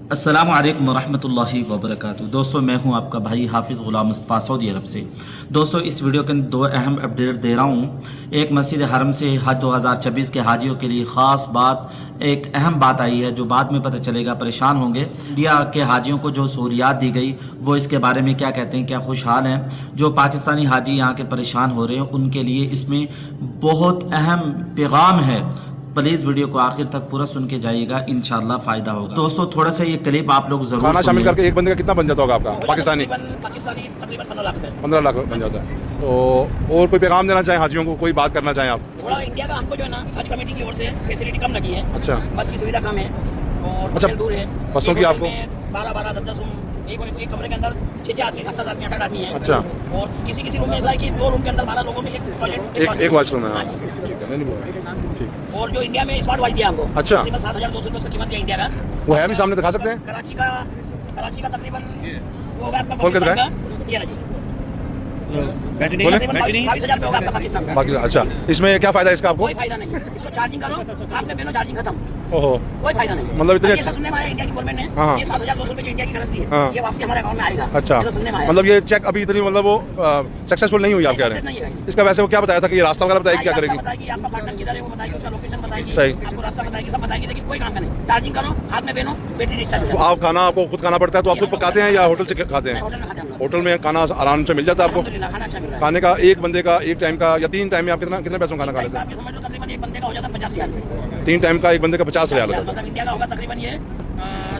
अस्सलामु अलैकुम वरहमतुल्लाहि वबरकातुहू। दोस्तों, मैं हूं आपका भाई हाफिज़ ग़ुलाम मुस्तफ़ा सऊदी अरब से। दोस्तों, इस वीडियो के अंदर दो अहम अपडेट दे रहा हूं। एक मस्जिद हरम से हज 2026 के हाजियों के लिए ख़ास बात, एक अहम बात आई है जो बाद में पता चलेगा परेशान होंगे। इंडिया के हाजियों को जो सहूलियात दी गई वो इसके बारे में क्या कहते हैं, क्या खुशहाल हैं। जो पाकिस्तानी हाजी यहाँ के परेशान हो रहे हैं उनके लिए इसमें बहुत अहम पैगाम है। प्लीज़ वीडियो को आखिर तक पूरा सुन के जाइएगा, इंशाल्लाह फ़ायदा होगा। दोस्तों, थोड़ा सा ये क्लिप आप लोग जरूर खाना शामिल करके एक बंदे का कितना बन जाता होगा आपका पाकिस्तानी? तकरीबन 15 लाख बन जाता है। तो और कोई पैगाम देना चाहें हाजियों को, कोई बात करना चाहें आप? थोड़ा इंडिया का हमको जो है ना हज कमेटी की ओर से फैसिलिटी कम लगी है। अच्छा, बस की सुविधा कम है और अच्छा, दूर है। बसों की आपको 12 10 रूम, एक कमरे के अंदर 6 आदमी 7 आदमी 8 आदमी है। अच्छा, और किसी रूम में ऐसा है कि 2 रूम के अंदर 12 लोगों में एक वॉशरूम है। ठीक है, नहीं ठीक। और जो इंडिया में स्मार्ट वाच दिया हमको, अच्छा, 7,200 रुपये कीमत दिया इंडिया का। वो है भी सामने दिखा सकते हैं? कराची का तकरीबन वो होगा आपका खोल के दिखाएं। ये रहा जी, बैटरी 22,000 होगा आपका पाकिस्तान का। बाकी अच्छा, इसमें क्या फायदा है इसका आपको? कोई फायदा नहीं है। इसको चार्जिंग करो, आपने बेनो चार्जिंग खत्म, ओहो, कोई फायदा नहीं। मतलब इतनी ये सुनने में आया इंडिया की गवर्नमेंट ने, हाँ। ये 7,200 रुपये जो इंडिया की करेंसी हाँ। है, ये वापसी हमारे अकाउंट में आएगा। अच्छा, ये तो सुनने में आया। मतलब ये चेक अभी इतनी मतलब वो सक्सेसफुल नहीं हुई आप कह रहे नहीं हैं? है। इसका वैसे वो क्या बताया था कि ये रास्ता वगैरह बताएगी, क्या रास्ता करेगी? बताएगी, आपका पार्टनर किधर है वो बताएगी, उसका लोकेशन बताएगी, सही। आपको रास्ता बताएगी, सब बताएगी, लेकिन कोई काम का नहीं। चार्जिंग करो, हाथ में पहनो, बैटरी डिस्चार्ज हो आप खाना आपको खुद खाना पड़ता है, तो आप खुद पकाते हैं या होटल से खाते हैं? होटल में खाते हैं हम लोग। होटल में खाना आराम से मिल जाता है आपको? अल्हम्दुलिल्लाह, खाना अच्छा मिल रहा है। खाने का एक बंदे का एक टाइम का या 3 टाइम में आप कितने पैसों का खाना खा लेते हैं? आप ये समझ लो तकरीबन एक बंदे का हो जाता है 50,000। 3 टाइम का एक बंदे का 50 रियाल होता है। मतलब इंडिया का होगा तकरीबन ये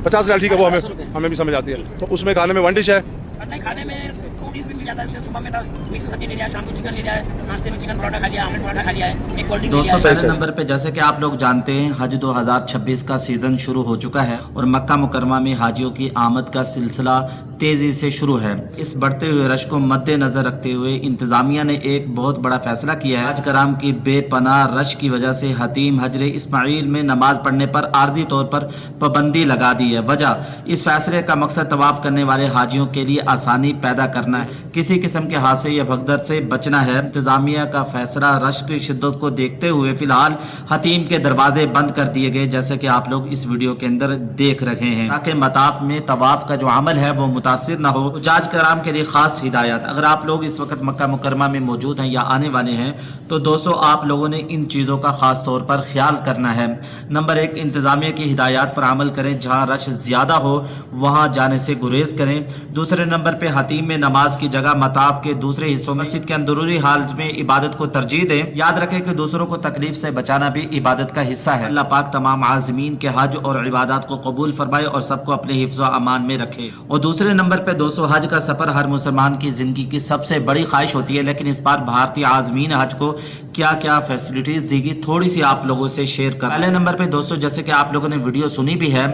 50 रियाल, ठीक है, वो 500 रुपये। हमें भी समझ आती है। तो उसमें खाने में 1 डिश है? नहीं, खाने में 2 डिश भी मिल जाता है। जैसे सुबह में था मिक्स सब्जी ले लिया, शाम को चिकन ले लिया, नाश्ते में चिकन पराठा खा लिया, आमलेट पराठा खा लिया है, एक कोल्ड ड्रिंक ले लिया दोस्तों, है। पहले नंबर पे जैसे कि आप लोग जानते हैं हज 2026 का सीज़न शुरू हो चुका है और मक्का मुकरमा में हाजियों की आमद का सिलसिला तेज़ी से शुरू है। इस बढ़ते हुए रश को मद्देनज़र रखते हुए इंतज़ामिया ने एक बहुत बड़ा फैसला किया है। हज कराम की बेपनाह रश की वजह से हतीम हजरे इस्माइल में नमाज पढ़ने पर आर्जी तौर पर पाबंदी लगा दी है। वजह, इस फैसले का मकसद तवाफ़ करने वाले हाजियों के लिए आसानी पैदा करना है, किसी किस्म के हादसे या भगदड़ से बचना है। इंतज़ामिया का फैसला रश की शिद्दत को देखते हुए फिलहाल हतीम के दरवाजे बंद कर दिए गए, जैसे कि आप लोग इस वीडियो के अंदर देख रहे हैं, ताकि मताफ में तवाफ का जो अमल है वो मुतासिर ना हो। हुज्जाज कराम के लिए खास हिदायत, अगर आप लोग इस वक्त मक्का मुकरमा में मौजूद हैं या आने वाले हैं तो दोस्तों आप लोगों ने इन चीज़ों का खास तौर पर ख्याल करना है। नंबर 1, इंतज़ामिया की हिदायत पर अमल करें। जहाँ रश ज़्यादा हो वहाँ जाने से गुरेज करें। दूसरे नंबर पर हतीम में नमाज की जगह मताफ के दूसरे हिस्सों मस्जिद के अंदरूनी हालत में इबादत को तरजीह दें। याद रखें कि दूसरों को तकलीफ से बचाना भी इबादत का हिस्सा है। अल्लाह पाक तमाम आज़मीन के हज और इबादत को कबूल फरमाए और सबको अपने हिफ्ज़ व अमान में रखे। और दूसरे नंबर पे दोस्तों, हज का सफ़र हर मुसलमान की ज़िंदगी की सबसे बड़ी ख्वाहिश होती है, लेकिन इस बार भारतीय आज़मीन हज को क्या क्या फैसिलिटीज़ दी गई थोड़ी सी आप लोगों से शेयर कर। पहले नंबर पे दोस्तों, जैसे कि आप लोगों ने वीडियो सुनी भी है,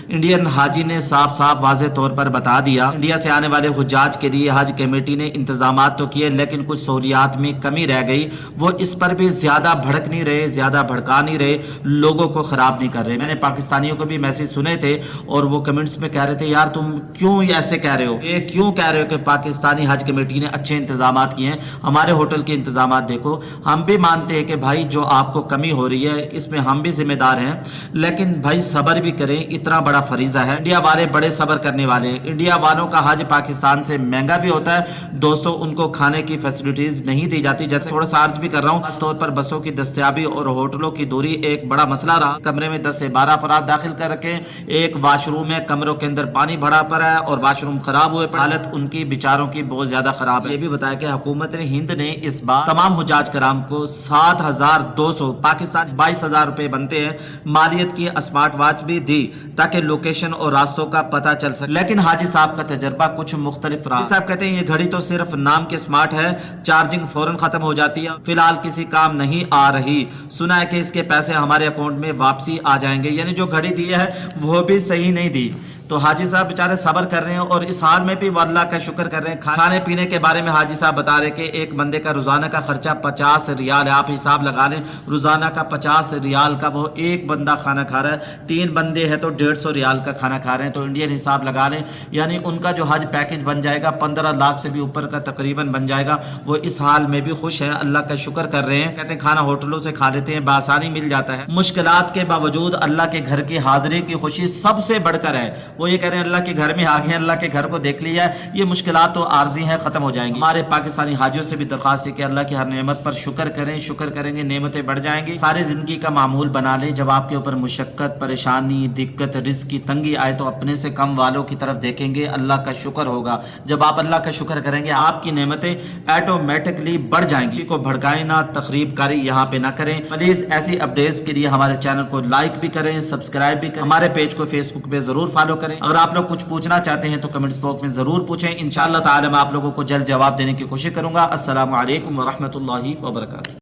इंडियन हाजी ने साफ साफ वाज़े तौर पर बता दिया, इंडिया से आने वाले हुज्जाज के लिए हज कमेटी ने इंतजाम तो किए लेकिन कुछ सहूलियात में कमी रह गई। वो इस पर भी ज़्यादा भड़क नहीं रहे, ज़्यादा भड़का नहीं रहे, लोगों को ख़राब नहीं कर रहे। मैंने पाकिस्तानियों को भी मैसेज सुने थे और वो कमेंट्स में कह रहे थे, यार तुम क्यों ऐसे कह रहे हो, ये क्यों कह रहे हो कि पाकिस्तानी हज कमेटी ने अच्छे इंतजाम किए हैं, हमारे होटल के इंतजाम देखो। हम भी मानते हैं कि भाई जो आपको कमी हो रही है इसमें हम भी जिम्मेदार हैं, लेकिन भाई सब्र भी करें, इतना बड़ा फरीज़ा है। इंडिया वाले बड़े सब्र करने वाले हैं। इंडिया वालों का हज पाकिस्तान से महंगा भी होता है दोस्तों, उनको खाने की फैसिलिटीज नहीं दी जाती। जैसे थोड़ा सा अर्ज भी कर रहा हूँ, खास तौर पर बसों की दस्तयाबी और होटलों की दूरी एक बड़ा मसला रहा। कमरे में 10 से 12 अफराद दाखिल कर रखे, एक वाशरूम है, कमरों के अंदर पानी भरा पड़ा है और वाशरूम खराब हुए, हालत उनकी बेचारों की बहुत ज्यादा खराब है। ये भी बताया कि हुकूमत हिंद ने इस बार तमाम हुज्जाज कराम को 7,200 पाकिस्तान 22,000 रुपए बनते हैं मालियत की स्मार्ट वॉच भी दी ताकि लोकेशन और रास्तों का पता चल सके। लेकिन हाजी साहब का तजर्बा कुछ मुख्तलिफ रहा। साहब कहते हैं ये घड़ी तो सिर्फ नाम के स्मार्ट है, चार्जिंग फौरन खत्म हो जाती है, फिलहाल किसी काम नहीं आ रही। सुना है कि इसके पैसे हमारे अकाउंट में वापसी आ जाएंगे, यानी जो घड़ी दी है वो भी सही नहीं दी। तो हाजी साहब बेचारे सब्र कर रहे हैं और इस हाल में भी वो अल्लाह का शुक्र कर रहे हैं। खाने पीने के बारे में हाजी साहब बता रहे कि एक बंदे का रोजाना का खर्चा 50 रियाल है। आप हिसाब लगा लें, रोजाना का 50 रियाल का वो एक बंदा खाना खा रहा है, 3 बंदे हैं तो 150 रियाल का खाना खा रहे हैं। तो इंडियन हिसाब लगा लें, यानी उनका जो हज पैकेज बन जाएगा 15 लाख से भी ऊपर का तकरीबन बन जाएगा। वो इस हाल में भी खुश है, अल्लाह का शुक्र कर रहे हैं। कहते हैं खाना होटलों से खा लेते हैं, बआसानी मिल जाता है। मुश्किलात के बावजूद अल्लाह के घर की हाजिरी की खुशी सबसे बढ़कर है। وہ یہ کہہ رہے ہیں اللہ کے گھر میں آ گئے، اللہ کے گھر کو دیکھ لیا ہے، یہ مشکلات تو عارضی ہیں، ختم ہو جائیں گی۔ ہمارے پاکستانی حاجیوں سے بھی درخواست ہے کہ اللہ کی ہر نعمت پر شکر کریں، شکر کریں گے نعمتیں بڑھ جائیں گی۔ ساری زندگی کا معمول بنا لیں، جب آپ کے اوپر مشقت، پریشانی، دقت، رزق کی تنگی آئے تو اپنے سے کم والوں کی طرف دیکھیں گے، اللہ کا شکر ہوگا۔ جب آپ اللہ کا شکر کریں گے آپ کی نعمتیں آٹومیٹکلی بڑھ جائیں گی۔ کسی کو بھڑکائیں نہ، تخریب کاری یہاں پہ نہ کریں۔ پلیز ایسی اپڈیٹس کے لیے ہمارے چینل کو لائک بھی کریں، سبسکرائب بھی کریں، ہمارے پیج کو فیس بک پہ ضرور فالو کریں۔ اگر آپ لوگ کچھ پوچھنا چاہتے ہیں تو کمنٹس باکس میں ضرور پوچھیں، انشاءاللہ تعالی میں آپ لوگوں کو جلد جواب دینے کی کوشش کروں گا۔ السلام علیکم ورحمۃ اللہ وبرکاتہ۔